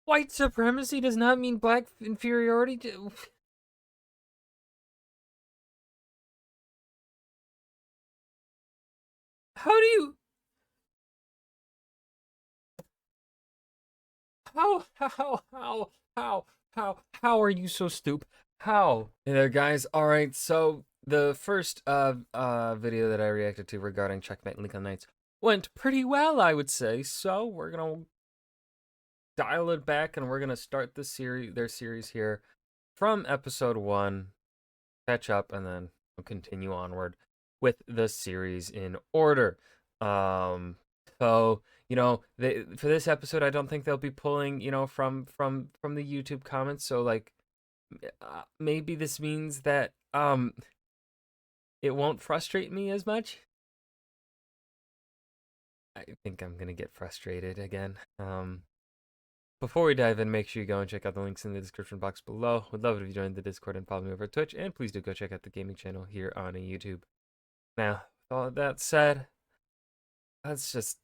White supremacy does not mean black inferiority. How do you... How are you so stupid? How? Hey there, guys. All right, so the first video that I reacted to regarding Checkmate and Lincolnites went pretty well, I would say. So we're gonna dial it back and we're gonna start the series, their series here from episode 1, catch up, and then we'll continue onward with the series in order. So for this episode, I don't think they'll be pulling, from the YouTube comments. So like, maybe this means that it won't frustrate me as much. I think I'm gonna get frustrated again. Before we dive in, make sure you go and check out the links in the description box below. Would love it if you joined the Discord and follow me over Twitch, and please do go check out the gaming channel here on YouTube. Now, with all of that said, that's just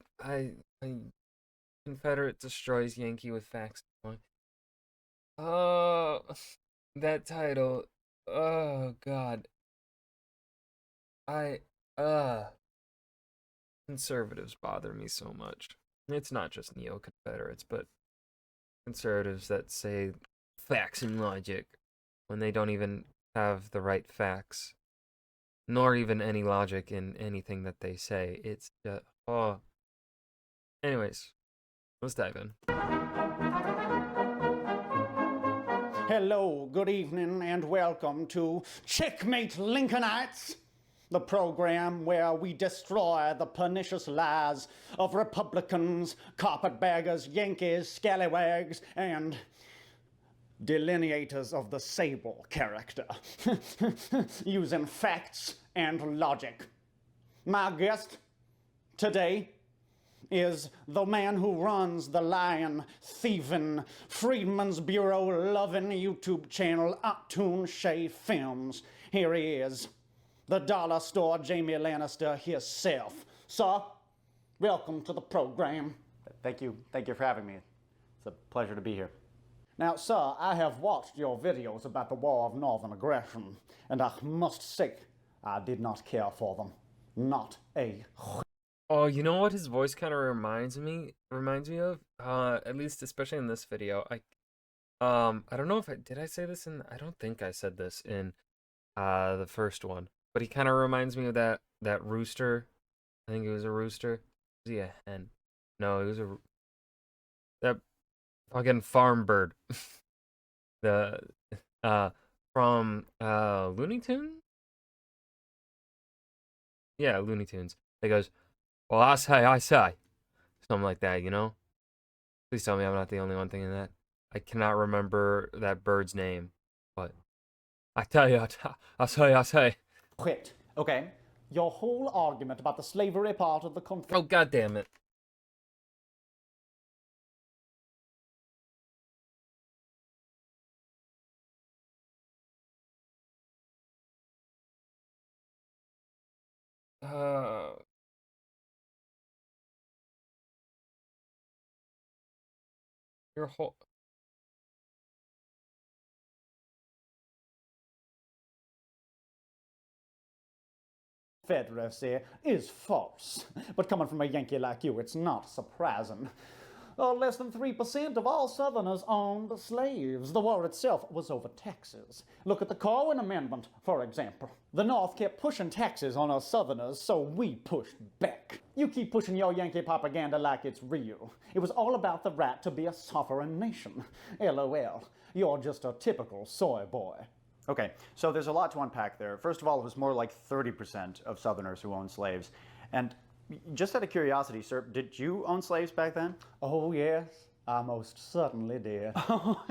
Confederate destroys Yankee with facts. Oh, that title. Oh God. Conservatives bother me so much. It's not just neo-Confederates, but conservatives that say facts and logic when they don't even have the right facts, nor even any logic in anything that they say. It's just, oh. Anyways, let's dive in. Hello, good evening, and welcome to Checkmate Lincolnites, the program where we destroy the pernicious lies of Republicans, carpetbaggers, Yankees, scallywags, and delineators of the Sable character, using facts and logic. My guest today is the man who runs the lion-thieving, Freedmen's Bureau-loving YouTube channel, Octoon Shay Films. Here he is, the dollar store Jamie Lannister himself. Sir, welcome to the program. Thank you for having me. It's a pleasure to be here. Now, sir, I have watched your videos about the War of Northern Aggression, and I must say, I did not care for them. Not a... Oh, you know what his voice kind of reminds me of? At least especially in this video. I don't know if did I say this in, I don't think I said this in the first one. But he kind of reminds me of that rooster. I think it was a rooster. Was he a hen? No, it was that fucking farm bird. The from Looney Tunes? Yeah, Looney Tunes. It goes, well, I say. Something like that, you know? Please tell me I'm not the only one thinking that. I cannot remember that bird's name, but I tell you, I say. Quit. Okay, your whole argument about the slavery part of the Oh, God damn it. Your whole... Confederacy is false. But coming from a Yankee like you, it's not surprising. Less than 3% of all Southerners owned slaves. The war itself was over taxes. Look at the Corwin Amendment, for example. The North kept pushing taxes on us Southerners, so we pushed back. You keep pushing your Yankee propaganda like it's real. It was all about the right to be a sovereign nation. LOL, you're just a typical soy boy. Okay, so there's a lot to unpack there. First of all, it was more like 30% of Southerners who owned slaves. And just out of curiosity, sir, did you own slaves back then? Oh, yes, I most certainly did. Oh,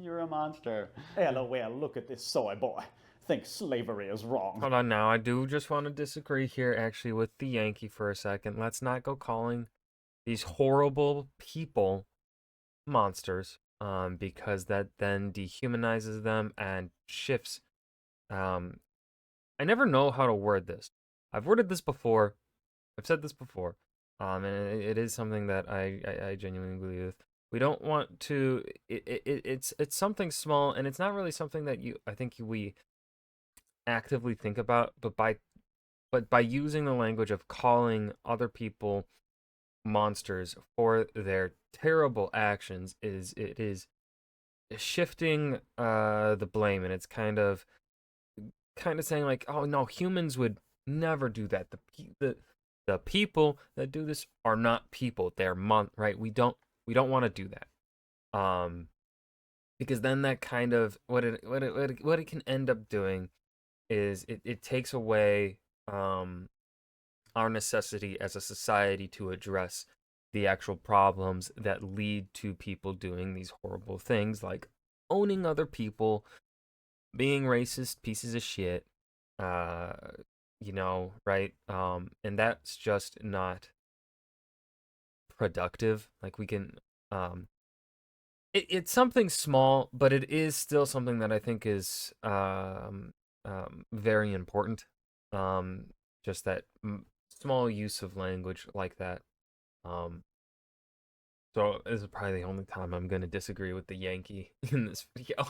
you're a monster. LOL, look at this soy boy. Thinks slavery is wrong. Hold on now, I do just want to disagree here actually with the Yankee for a second. Let's not go calling these horrible people monsters, because that then dehumanizes them and shifts. I never know how to word this. I've worded this before. I've said this before, and it is something that I genuinely believe We don't want to. It's something small, and it's not really something that I think we actively think about, but by using the language of calling other people monsters for their terrible actions, it is shifting the blame, and it's kind of saying like, oh no, humans would never do that. The people that do this are not people. They're right. We don't want to do that. Because then that kind of what it can end up doing is it takes away our necessity as a society to address the actual problems that lead to people doing these horrible things like owning other people, being racist pieces of shit, uh, right? And that's just not productive. Like we can, it's something small, but it is still something that I think is very important. Um, just that small use of language like that. Um, so this is probably the only time I'm going to disagree with the Yankee in this video.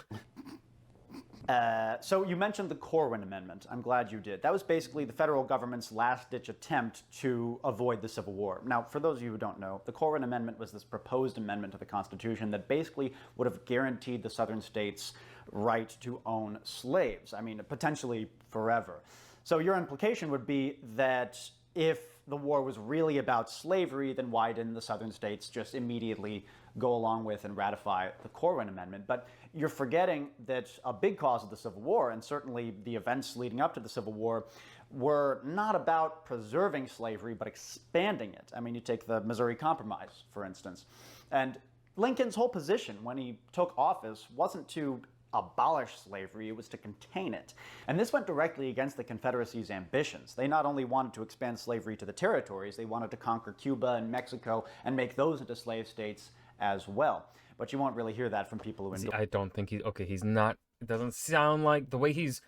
So you mentioned the Corwin Amendment. I'm glad you did. That was basically the federal government's last-ditch attempt to avoid the Civil War. Now, for those of you who don't know, the Corwin Amendment was this proposed amendment to the Constitution that basically would have guaranteed the southern states right to own slaves. I mean, potentially forever. So your implication would be that if the war was really about slavery, then why didn't the southern states just immediately go along with and ratify the Corwin Amendment? But you're forgetting that a big cause of the Civil War, and certainly the events leading up to the Civil War, were not about preserving slavery, but expanding it. I mean, you take the Missouri Compromise, for instance. And Lincoln's whole position when he took office wasn't to abolish slavery, it was to contain it. And this went directly against the Confederacy's ambitions. They not only wanted to expand slavery to the territories, they wanted to conquer Cuba and Mexico and make those into slave states as well. But you won't really hear that from people who See, I don't think he's not, it doesn't sound like the way he's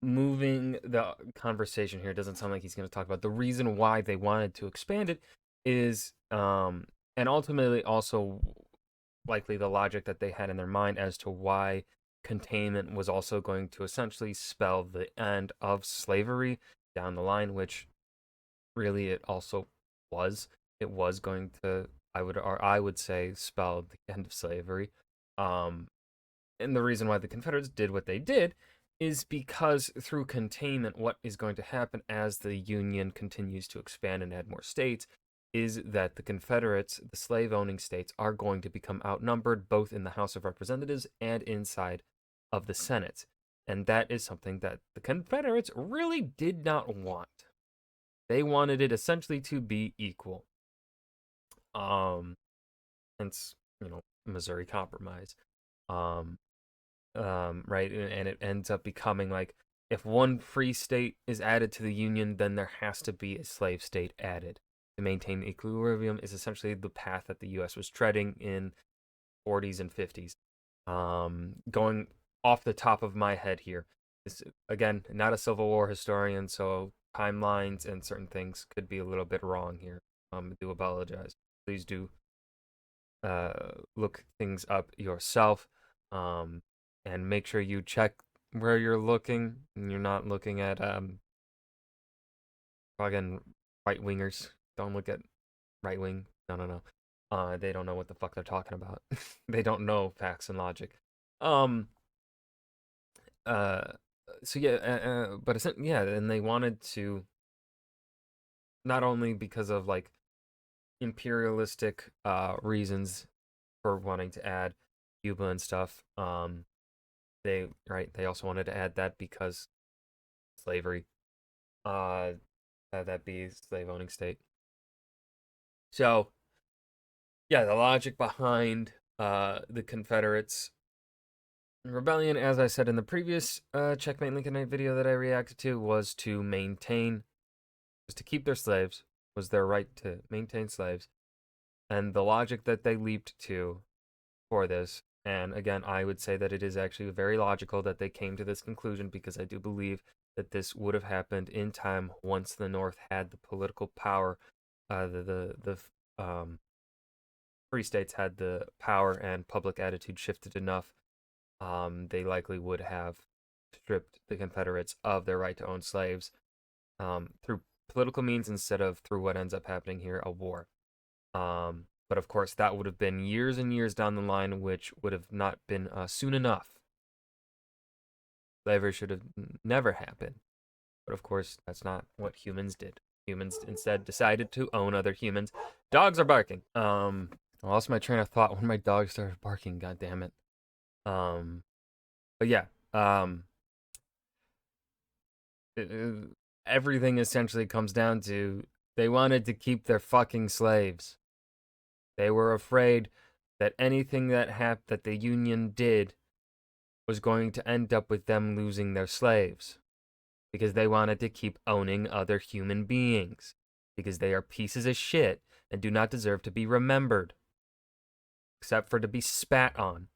moving the conversation here doesn't sound like he's going to talk about the reason why they wanted to expand it is and ultimately also likely the logic that they had in their mind as to why containment was also going to essentially spell the end of slavery down the line, which really it also was. It was going to, I would say, spell the end of slavery. Um, and the reason why the Confederates did what they did is because through containment, what is going to happen as the Union continues to expand and add more states is that the Confederates, the slave owning states, are going to become outnumbered both in the House of Representatives and inside of the Senate. And that is something that the Confederates really did not want. They wanted it essentially to be equal. Hence, Missouri Compromise. Um, right, and it ends up becoming like if one free state is added to the Union, then there has to be a slave state added to maintain equilibrium. Is essentially the path that the U.S. was treading in 40s and 50s. Going off the top of my head here, this again not a Civil War historian, so timelines and certain things could be a little bit wrong here. I do apologize. Please do look things up yourself. And make sure you check where you're looking and you're not looking at fucking right wingers. Don't look at right wing. No. They don't know what the fuck they're talking about. They don't know facts and logic. Uh so yeah, but yeah, and they wanted to not only because of like imperialistic reasons for wanting to add Cuba and stuff. They also wanted to add that because slavery, that be slave owning state. So yeah, the logic behind the Confederates rebellion, as I said in the previous Checkmate Lincolnite video that I reacted to, was to keep their slaves, was their right to maintain slaves, and the logic that they leaped to for this. And again, I would say that it is actually very logical that they came to this conclusion because I do believe that this would have happened in time once the North had the political power, the free states had the power and public attitude shifted enough, they likely would have stripped the Confederates of their right to own slaves through political means instead of through what ends up happening here, a war. But of course, that would have been years and years down the line, which would have not been soon enough. Slavery should have never happened. But of course, that's not what humans did. Humans instead decided to own other humans. Dogs are barking. I lost my train of thought when my dog started barking. God damn it. But yeah. Everything essentially comes down to they wanted to keep their fucking slaves. They were afraid that anything that the Union did was going to end up with them losing their slaves. Because they wanted to keep owning other human beings. Because they are pieces of shit and do not deserve to be remembered. Except for to be spat on.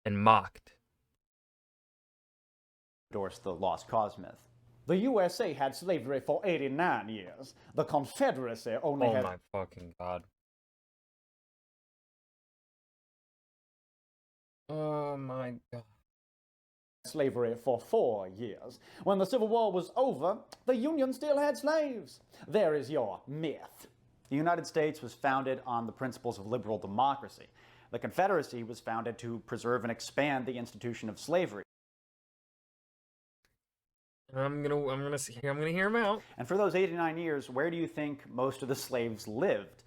And mocked. Endorse the lost cause myth. The USA had slavery for 89 years. The Confederacy only had... Oh my fucking god. Oh my god. Slavery for 4 years. When the Civil War was over, the Union still had slaves. There is your myth. The United States was founded on the principles of liberal democracy. The Confederacy was founded to preserve and expand the institution of slavery. I'm gonna hear him out. And for those 89 years, where do you think most of the slaves lived?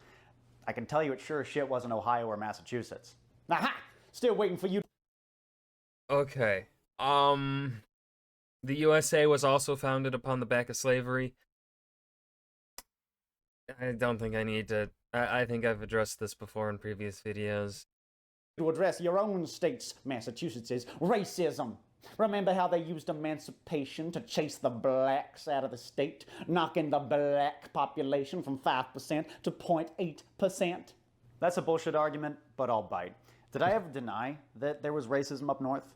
I can tell you it sure as shit wasn't Ohio or Massachusetts. Aha! Still waiting for you. Okay. The USA was also founded upon the back of slavery. I don't think I need to... I think I've addressed this before in previous videos. To address your own state's, Massachusetts' racism. Remember how they used emancipation to chase the blacks out of the state, knocking the black population from 5% to 0.8%? That's a bullshit argument, but I'll bite. Did I ever deny that there was racism up north?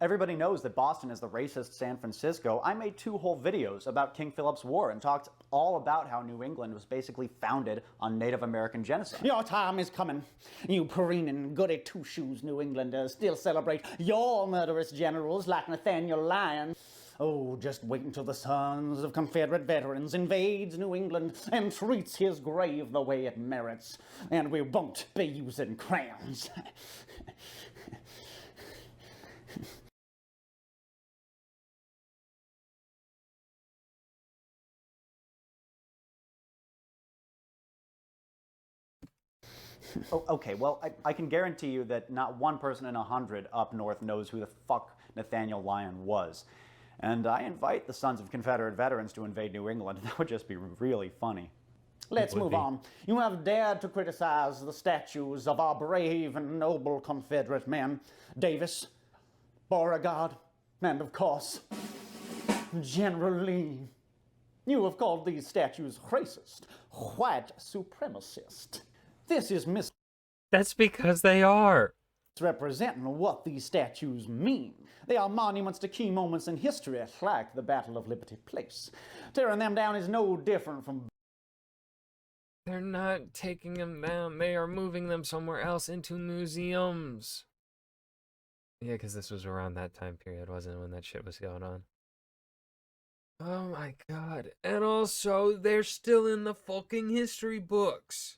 Everybody knows that Boston is the racist San Francisco. I made 2 whole videos about King Philip's War and talked all about how New England was basically founded on Native American genocide. Your time is coming. You preening, goody two-shoes New Englanders still celebrate your murderous generals like Nathaniel Lyon. Oh, just wait until the sons of Confederate veterans invades New England and treats his grave the way it merits. And we won't be using crowns. Oh, okay, well, I can guarantee you that not one person in 100 up north knows who the fuck Nathaniel Lyon was. And I invite the sons of Confederate veterans to invade New England. That would just be really funny. Let's move on. You have dared to criticize the statues of our brave and noble Confederate men, Davis, Beauregard, and of course, General Lee. You have called these statues racist, white supremacist. This is That's because they are. misrepresenting what these statues mean. They are monuments to key moments in history, like the Battle of Liberty Place. Tearing them down is no different from... They're not taking them down. They are moving them somewhere else into museums. Yeah, because this was around that time period, wasn't it, when that shit was going on? Oh my god. And also, they're still in the fucking history books.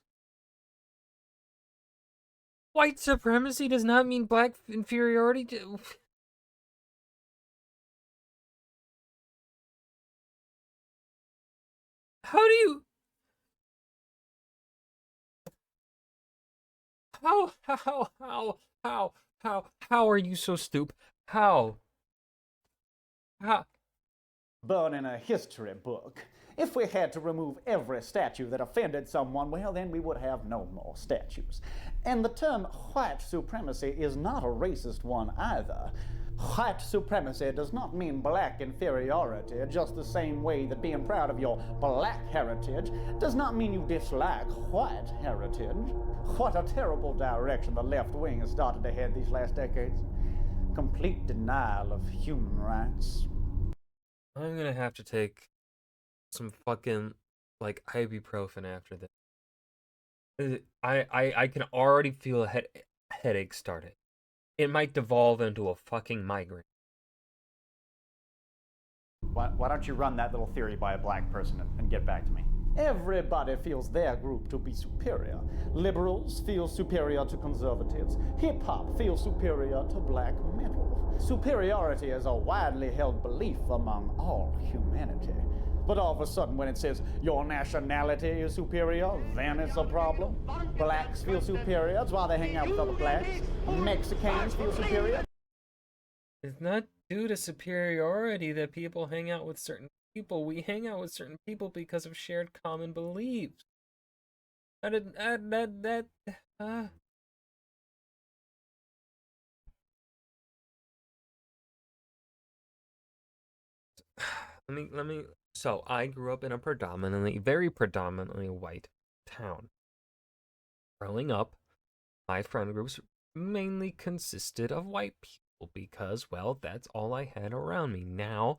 White supremacy does not mean black inferiority. How do you... How are you so stupid? How? Burn in a history book. If we had to remove every statue that offended someone, well, then we would have no more statues. And the term white supremacy is not a racist one either. White supremacy does not mean black inferiority, just the same way that being proud of your black heritage does not mean you dislike white heritage. What a terrible direction the left wing has started to head these last decades. Complete denial of human rights. I'm gonna have to take some fucking, like, ibuprofen after this. I can already feel a headache starting. It might devolve into a fucking migraine. Why don't you run that little theory by a black person and get back to me? Everybody feels their group to be superior. Liberals feel superior to conservatives. Hip hop feels superior to black metal. Superiority is a widely held belief among all humanity. But all of a sudden, when it says your nationality is superior, then it's a problem. Blacks feel superior. That's why they hang out with other blacks. Mexicans feel superior. It's not due to superiority that people hang out with certain people. We hang out with certain people because of shared common beliefs. Uh, let me. So I grew up in a very predominantly white town. Growing up, my friend groups mainly consisted of white people because, well, that's all I had around me. Now,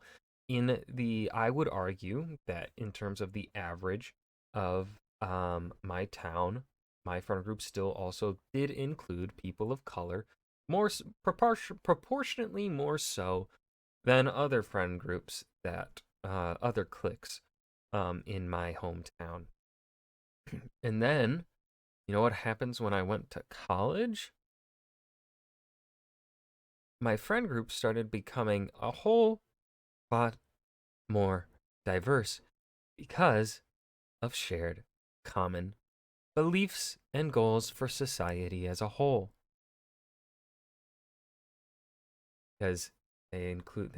I would argue that in terms of the average of my town, my friend group still also did include people of color, proportionately more so than other friend groups that other cliques in my hometown. And then, you know what happens when I went to college? My friend group started becoming a whole lot more diverse because of shared common beliefs and goals for society as a whole. Because they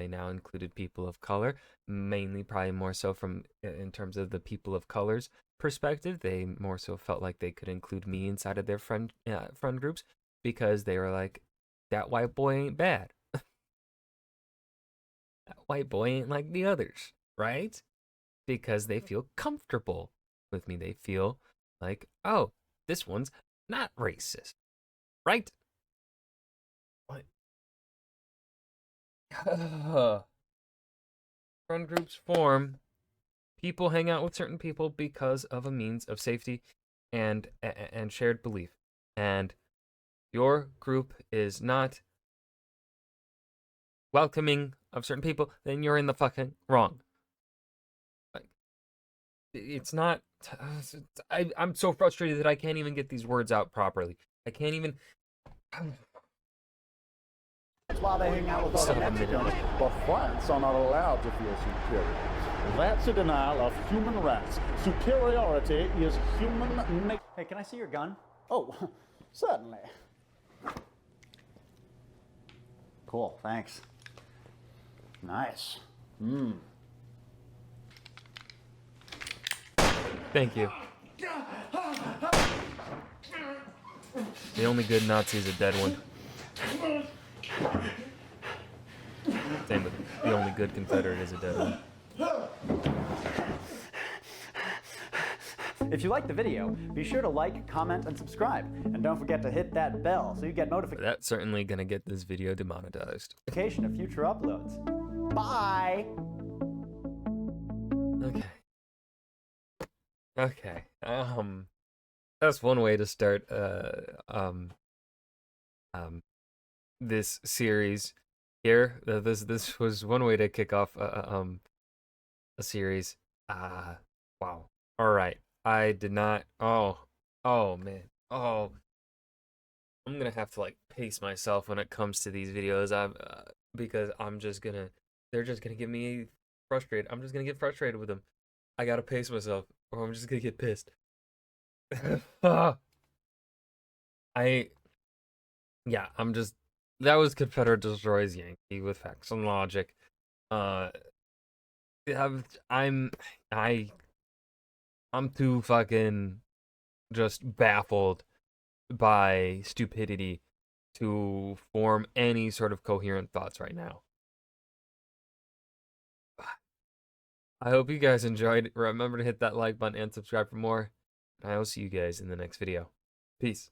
now included people of color, mainly probably more so from in terms of the people of color's perspective. They more so felt like they could include me inside of their friend groups because they were like, that white boy ain't bad. That white boy ain't like the others, right? Because they feel comfortable with me. They feel like, oh, this one's not racist, right? What? Friend groups form. People hang out with certain people because of a means of safety and shared belief. And your group is not welcoming of certain people, then you're in the fucking wrong. Like, it's not. I'm so frustrated that I can't even get these words out properly. I can't even. That's why they hang out with other Mexicans. But whites are not allowed to feel superior. That's a denial of human rights. Superiority is human nature. Hey, can I see your gun? Oh, certainly. Cool, thanks. Nice. Thank you. The only good Nazi is a dead one. Same with the only good Confederate is a dead one. If you liked the video, be sure to like, comment, and subscribe. And don't forget to hit that bell so you get That's certainly gonna get this video demonetized. notification of future uploads. Bye! Okay. That's one way to start this series here. This was one way to kick off a series. Wow. All right. I did not. Oh man. Oh, I'm gonna have to like pace myself when it comes to these videos. Because they're just gonna get me frustrated. I'm just gonna get frustrated with them. I gotta pace myself, or I'm just gonna get pissed. That was Confederate destroys Yankee with facts and logic. Uh, I'm too fucking just baffled by stupidity to form any sort of coherent thoughts right now. I hope you guys enjoyed. Remember to hit that like button and subscribe for more. And I will see you guys in the next video. Peace.